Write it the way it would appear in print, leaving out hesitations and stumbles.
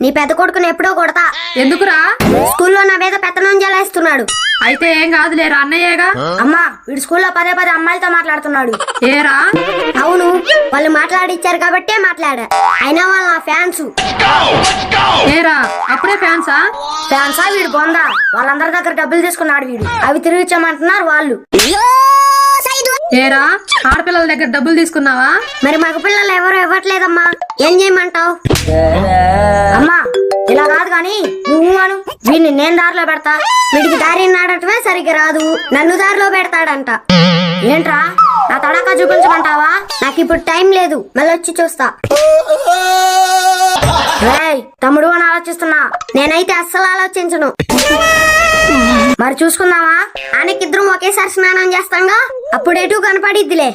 నీ పెద్ద కొడుకుని ఎప్పుడో కొడతా. ఎందుకురా? స్కూల్లో నా మీద పెత్తనం చేస్తున్నాడు. అయితే ఏం కాదులేరా, అన్నయ్యేగా. అమ్మా, వీడు స్కూల్లో పదే పదే అమ్మాయిలతో మాట్లాడుతున్నాడు. ఏరా? అవును, వాళ్ళు మాట్లాడిచ్చారు కాబట్టే మాట్లాడా. అయినా వాళ్ళు నా ఫ్యాన్స్. ఏరా, అప్పుడే ఫ్యాన్సా? ఫ్యాన్సా వీడు బొందా. వాళ్ళందరి దగ్గర డబ్బులు తీసుకున్నాడు వీడు. అవి తిరిగి ఇచ్చామంటున్నారు వాళ్ళు. ఏరా, ఆడపిల్లల దగ్గర డబ్బులు తీసుకున్నావా? మరి మగ పిల్లలు ఎవరు ఇవ్వట్లేదమ్మా, ఏం చేయమంటావు? అమ్మా, ఇలా కాదు గాని నువ్వు అను. వీడిని నేను దారిలో పెడతా. వీడికి దారి నాడటమే సరిగ్గా రాదు, నన్ను దారిలో పెడతాడంట. ఏంట్రా, నా తడాకా చూపించమంటావా? నాకు ఇప్పుడు టైం లేదు, మళ్ళీ వచ్చి చూస్తా. రేయ్ తమ్ముడు అని ఆలోచిస్తున్నా, నేనైతే అస్సలు ఆలోచించను. మరి చూసుకుందామా? ఆయనకిద్దరం ఒకేసారి స్నానం చేస్తాంగా, అప్పుడు ఎటు కనపడిద్దిలే.